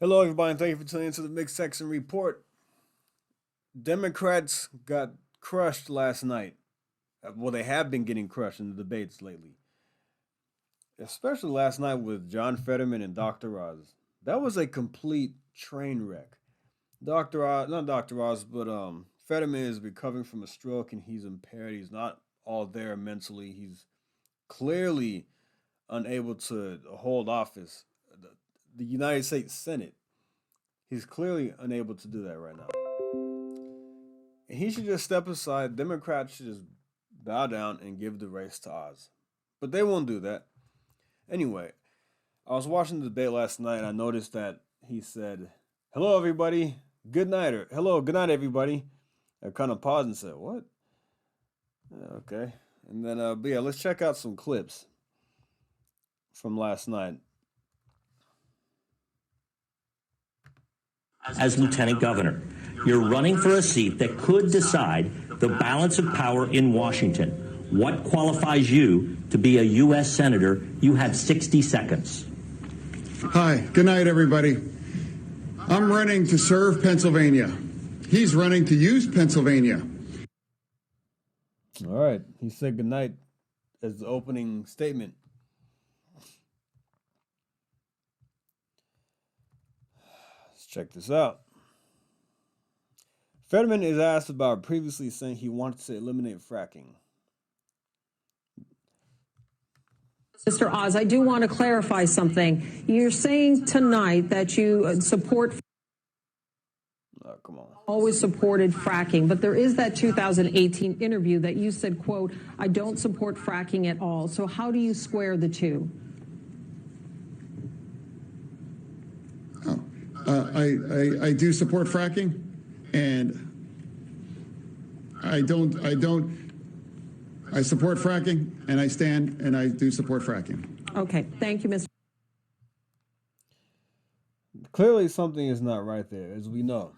Hello, everybody, and thank you for tuning into the Mixed Section Report. Democrats got crushed last night. Well, they have been getting crushed in the debates lately, especially last night with John Fetterman and Dr. Oz. That was a complete train wreck. Dr. Oz, not Dr. Oz, but Fetterman is recovering from a stroke and he's impaired. He's not all there mentally. He's clearly unable to hold office. The United States Senate. He's clearly unable to do that right now. And he should just step aside. Democrats should just bow down and give the race to Oz. But they won't do that. Anyway, I was watching the debate last night and I noticed that he said, "Hello, everybody. Good night." Or, "Hello, good night, everybody." I kind of paused and said, "What?" Yeah, okay. And then, but yeah, let's check out some clips from last night. As lieutenant governor, you're running for a seat that could decide the balance of power in Washington. What qualifies you to be a U.S. senator? You have 60 seconds. Hi, good night, everybody. I'm running to serve Pennsylvania. He's running to use Pennsylvania. All right. He said good night as the opening statement. Let's check this out. Fetterman is asked about previously saying he wanted to eliminate fracking. Mr. Oz, I do want to clarify something. You're saying tonight that you support. Oh, come on. Always supported fracking, but there is that 2018 interview that you said, quote, "I don't support fracking at all." So how do you square the two? I do support fracking, and I support fracking, and I stand, and I do support fracking. Okay, thank you, Mr. Clearly something is not right there, as we know.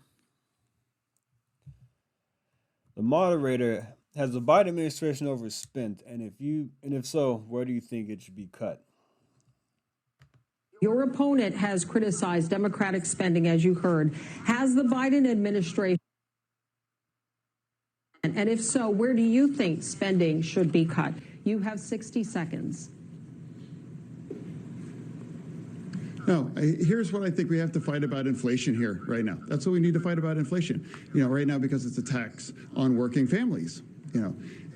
The moderator, has the Biden administration overspent, and if so, where do you think it should be cut? Your opponent has criticized Democratic spending, as you heard. Has the Biden administration, and if so, where do you think spending should be cut? You have 60 seconds. No, here's what I think we have to fight about inflation here right now. That's what we need to fight about inflation, right now, because it's a tax on working families,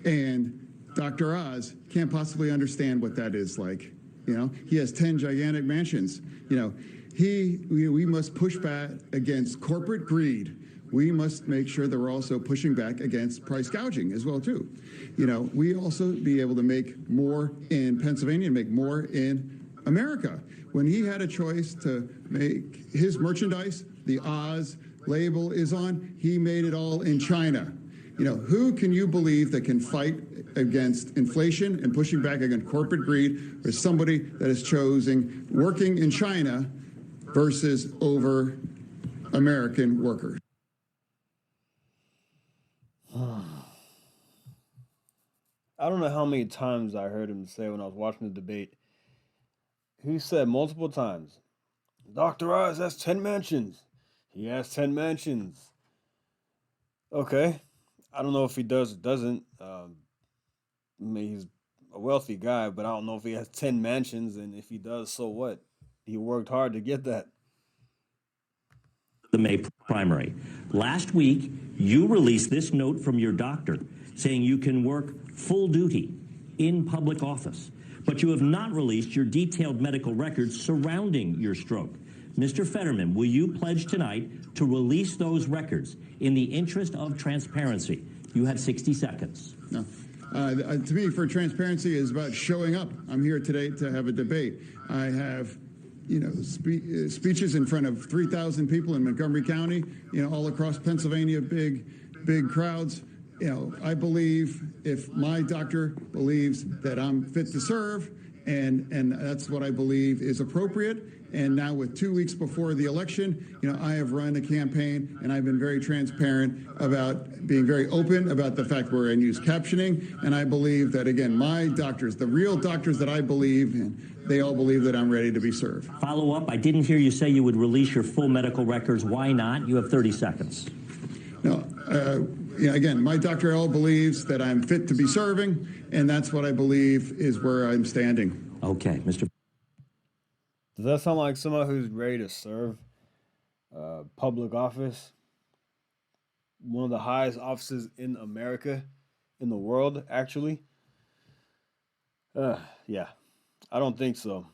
and Dr. Oz can't possibly understand what that is like. He has 10 gigantic mansions. We must push back against corporate greed. We must make sure that we're also pushing back against price gouging as well, too. We also be able to make more in Pennsylvania and make more in America. When he had a choice to make his merchandise, the Oz label is on, he made it all in China. Who can you believe that can fight against inflation and pushing back against corporate greed is somebody that is choosing working in China versus over American workers? I don't know how many times I heard him say when I was watching the debate. He said multiple times, "Dr. Oz has 10 mansions. He has 10 mansions." Okay. I don't know if he does or doesn't. He's a wealthy guy, but I don't know if he has 10 mansions, and if he does, so what? He worked hard to get that. The May primary. Last week, you released this note from your doctor saying you can work full duty in public office, but you have not released your detailed medical records surrounding your stroke. Mr. Fetterman, will you pledge tonight to release those records in the interest of transparency? You have 60 seconds. No. To me, for transparency is about showing up. I'm here today to have a debate. I have, speeches in front of 3,000 people in Montgomery County, all across Pennsylvania, big crowds. I believe if my doctor believes that I'm fit to serve, and that's what I believe is appropriate, And now with 2 weeks before the election, I have run a campaign and I've been very transparent about being very open about the fact we're in use captioning. And I believe that, again, my doctors, the real doctors that I believe in, they all believe that I'm ready to be served. Follow up, I didn't hear you say you would release your full medical records. Why not? You have 30 seconds. No, again, my doctor all believes that I'm fit to be serving, and that's what I believe is where I'm standing. Okay, Mr. Does that sound like someone who's ready to serve public office? One of the highest offices in America, in the world, actually? Yeah, I don't think so.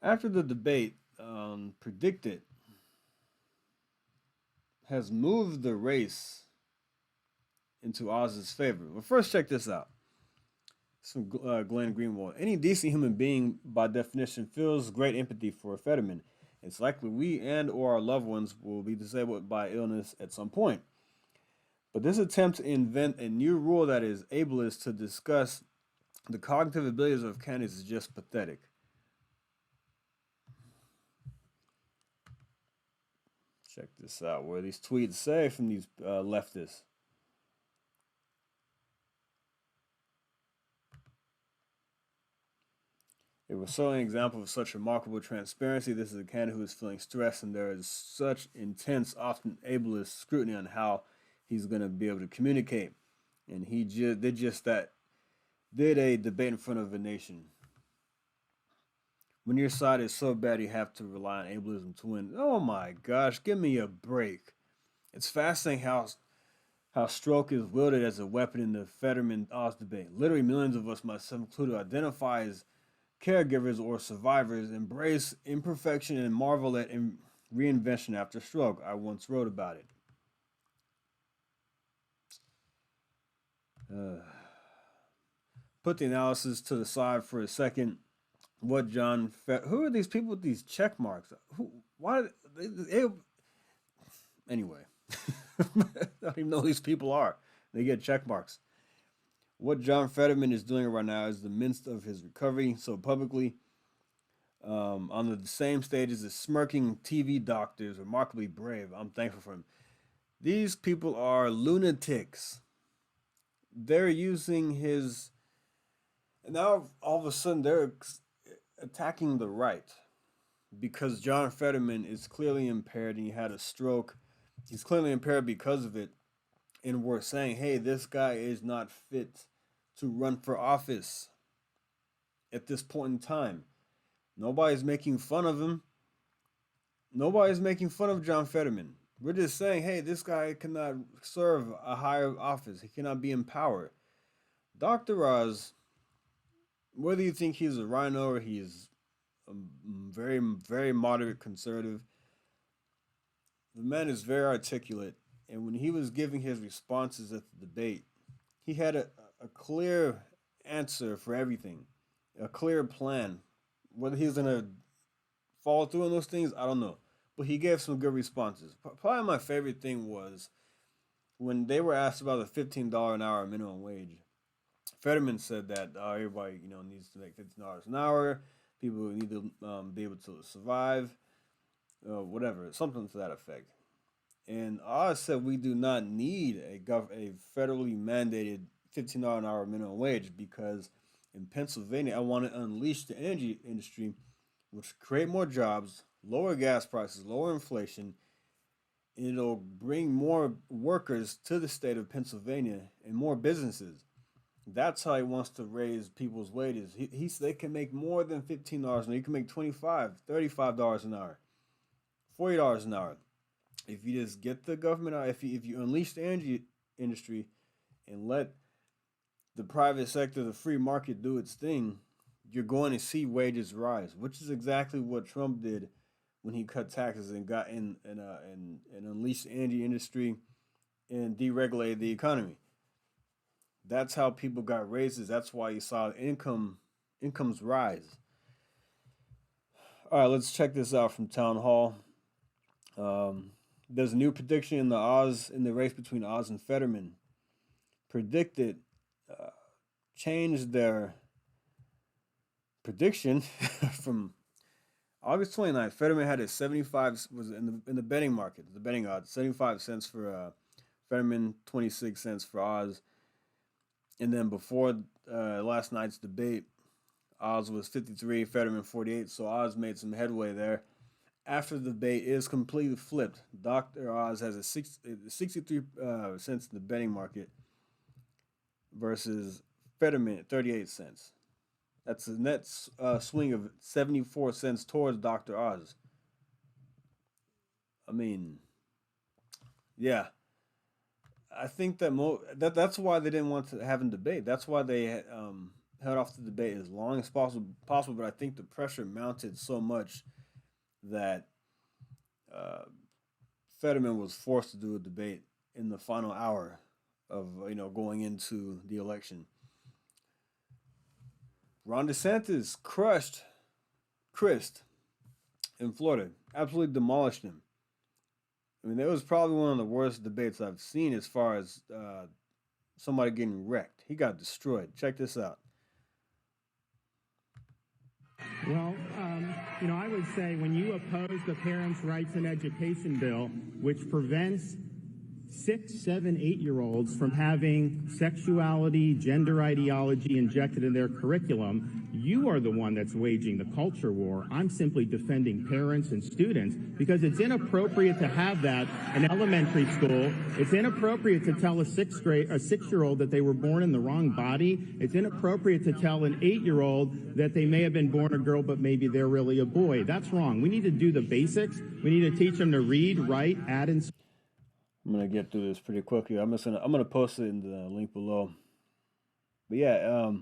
After the debate, Predicted has moved the race into Oz's favor. Well, first, check this out. It's from Glenn Greenwald. Any decent human being, by definition, feels great empathy for Fetterman. It's likely we and or our loved ones will be disabled by illness at some point. But this attempt to invent a new rule that is ableist to discuss the cognitive abilities of candidates is just pathetic. Check this out, where these tweets say from these leftists. It was certainly an example of such remarkable transparency. This is a candidate who is feeling stressed, and there is such intense, often ableist scrutiny on how he's going to be able to communicate. And he did just that. Did a debate in front of a nation. When your side is so bad, you have to rely on ableism to win. Oh my gosh, give me a break. It's fascinating how stroke is wielded as a weapon in the Fetterman-Oz debate. Literally millions of us, myself included, identify as caregivers or survivors, embrace imperfection and marvel at reinvention after stroke. I once wrote about it. Put the analysis to the side for a second. Who are these people with these check marks? Anyway, I don't even know who these people are. They get check marks. What John Fetterman is doing right now is the midst of his recovery, so publicly, on the same stage as the smirking TV doctors, remarkably brave. I'm thankful for him. These people are lunatics. They're using his, and now all of a sudden they're attacking the right because John Fetterman is clearly impaired and he had a stroke. He's clearly impaired because of it. And we're saying, hey, this guy is not fit to run for office at this point in time. Nobody's making fun of him. Nobody's making fun of John Fetterman. We're just saying, hey, this guy cannot serve a higher office. He cannot be in power. Dr. Oz, whether you think he's a rhino or he's a very, very moderate conservative, the man is very articulate. And when he was giving his responses at the debate, he had a clear answer for everything, a clear plan. Whether he's going to follow through on those things, I don't know. But he gave some good responses. Probably my favorite thing was when they were asked about the $15 an hour minimum wage. Fetterman said that everybody, needs to make $15 an hour. People need to be able to survive, whatever, something to that effect. And Oz said we do not need a federally mandated $15 an hour minimum wage because in Pennsylvania, I want to unleash the energy industry, which create more jobs, lower gas prices, lower inflation, and it'll bring more workers to the state of Pennsylvania and more businesses. That's how he wants to raise people's wages. They can make more than $15 an hour. You can make $25, $35 an hour, $40 an hour. If you just get the government out, if you unleash the energy industry and let the private sector, the free market do its thing, you're going to see wages rise, which is exactly what Trump did when he cut taxes and got and unleashed the energy industry and deregulated the economy. That's how people got raises. That's why you saw incomes rise. All right, let's check this out from Town Hall. There's a new prediction in the race between Oz and Fetterman. Predicted changed their prediction from August 29th, Fetterman had a 75 was in the betting market, the betting odds, 75 cents for Fetterman, 26 cents for Oz. And then before last night's debate, Oz was 53, Fetterman 48, so Oz made some headway there. After the debate is completely flipped. Dr. Oz has a 63 cents in the betting market versus Fetterman at 38 cents. That's a net swing of 74 cents towards Dr. Oz. I mean, yeah. I think that's why they didn't want to have a debate. That's why they held off the debate as long as possible. But I think the pressure mounted so much that Fetterman was forced to do a debate in the final hour of going into the election. Ron DeSantis crushed Crist in Florida, absolutely demolished him. I mean, that was probably one of the worst debates I've seen as far as somebody getting wrecked. He got destroyed. Check this out. Well, I would say when you oppose the Parents' Rights in Education bill, which prevents 6, 7, 8-year-olds from having sexuality, gender ideology injected in their curriculum, you are the one that's waging the culture war. I'm simply defending parents and students because it's inappropriate to have that in elementary school. It's inappropriate to tell a 6-year-old that they were born in the wrong body. It's inappropriate to tell an 8-year-old that they may have been born a girl, but maybe they're really a boy. That's wrong. We need to do the basics. We need to teach them to read, write, add, and I'm gonna get through this pretty quickly. I'm gonna post it in the link below. But yeah,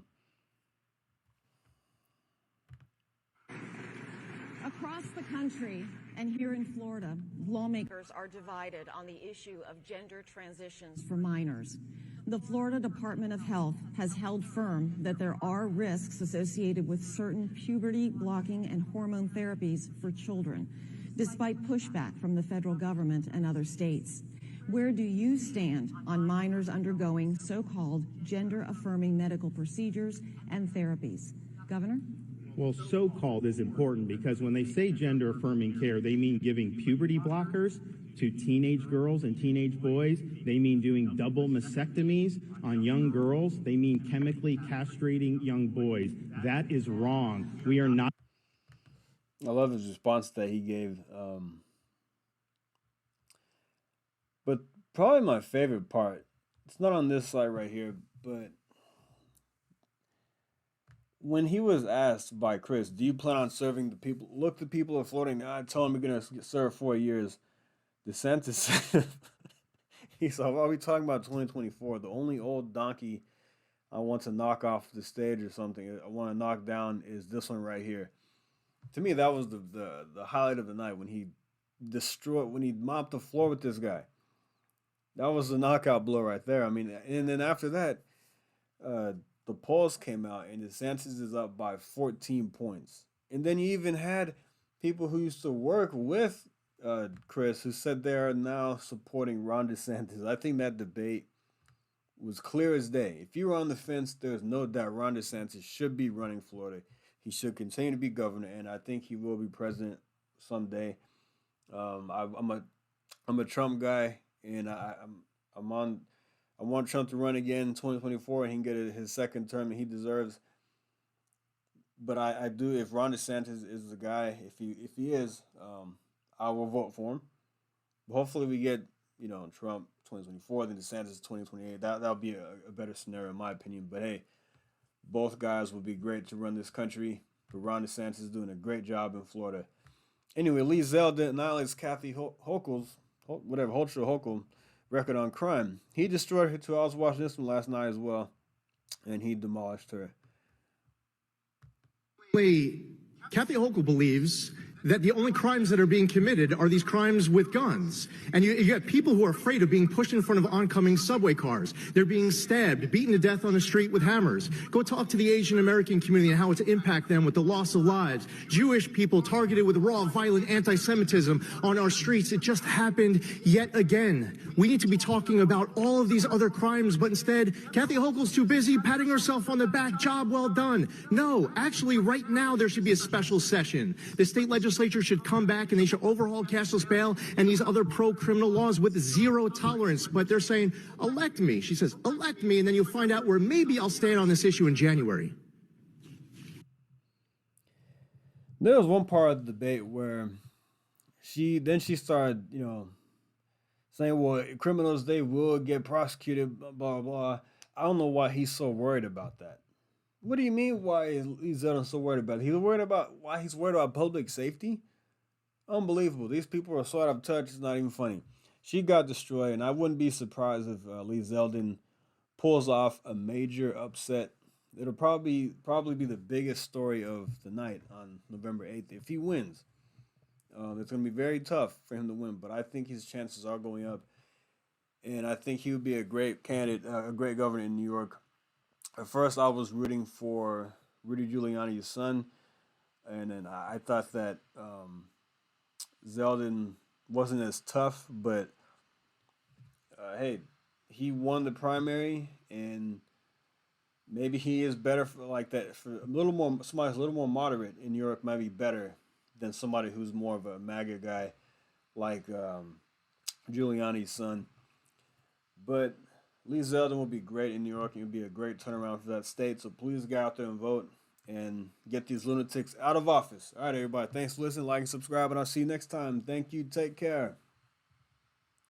across the country and here in Florida, lawmakers are divided on the issue of gender transitions for minors. The Florida Department of Health has held firm that there are risks associated with certain puberty blocking and hormone therapies for children, despite pushback from the federal government and other states. Where do you stand on minors undergoing so-called gender-affirming medical procedures and therapies? Governor? Well, so-called is important because when they say gender-affirming care, they mean giving puberty blockers to teenage girls and teenage boys. They mean doing double mastectomies on young girls. They mean chemically castrating young boys. That is wrong. We are not. I love his response that he gave. But probably my favorite part, it's not on this slide right here, but when he was asked by Chris, do you plan on serving the people? Look, the people of Florida, I told him we're going to serve 4 years. DeSantis said, he said, well, are we talking about 2024? The only old donkey I want to knock off the stage or something, I want to knock down is this one right here. To me, that was the highlight of the night when he mopped the floor with this guy. That was the knockout blow right there. I mean, and then after that, the polls came out, and DeSantis is up by 14 points. And then you even had people who used to work with Chris who said they are now supporting Ron DeSantis. I think that debate was clear as day. If you were on the fence, there's no doubt Ron DeSantis should be running Florida. He should continue to be governor, and I think he will be president someday. I'm a Trump guy. And I want Trump to run again in 2024 and he can get his second term that he deserves. But I do, if Ron DeSantis is the guy, if he is, I will vote for him. But hopefully we get, Trump 2024, then DeSantis 2028. That'll be a better scenario in my opinion. But hey, both guys would be great to run this country. But Ron DeSantis is doing a great job in Florida. Anyway, Lee Zeldin annihilates Kathy Hochul's Hochul record on crime. He destroyed her too. I was watching this one last night as well, and he demolished her. Kathy Hochul believes that the only crimes that are being committed are these crimes with guns. And you have people who are afraid of being pushed in front of oncoming subway cars. They're being stabbed, beaten to death on the street with hammers. Go talk to the Asian American community and how it's impacted them with the loss of lives. Jewish people targeted with raw, violent anti-Semitism on our streets. It just happened yet again. We need to be talking about all of these other crimes, but instead, Kathy Hochul's too busy patting herself on the back. Job well done. No, actually, right now, there should be a special session. The state legislature should come back and they should overhaul cashless bail and these other pro-criminal laws with zero tolerance. But they're saying, elect me. She says, elect me, and then you'll find out where maybe I'll stand on this issue in January. There was one part of the debate where she started, saying, well, criminals, they will get prosecuted, blah, blah, blah. I don't know why he's so worried about that. What do you mean why is Lee Zeldin so worried about it? He's worried about public safety? Unbelievable. These people are so out of touch, it's not even funny. She got destroyed, and I wouldn't be surprised if Lee Zeldin pulls off a major upset. It'll probably be the biggest story of the night on November 8th if he wins. It's going to be very tough for him to win, but I think his chances are going up. And I think he would be a great candidate, a great governor in New York. At first, I was rooting for Rudy Giuliani's son, and then I thought that Zeldin wasn't as tough, but hey, he won the primary, and maybe he is better for like that. For somebody who's a little more moderate in New York might be better than somebody who's more of a MAGA guy like Giuliani's son. But Lee Zeldin will be great in New York. It will be a great turnaround for that state. So please get out there and vote and get these lunatics out of office. All right, everybody. Thanks for listening. Like and subscribe, and I'll see you next time. Thank you. Take care.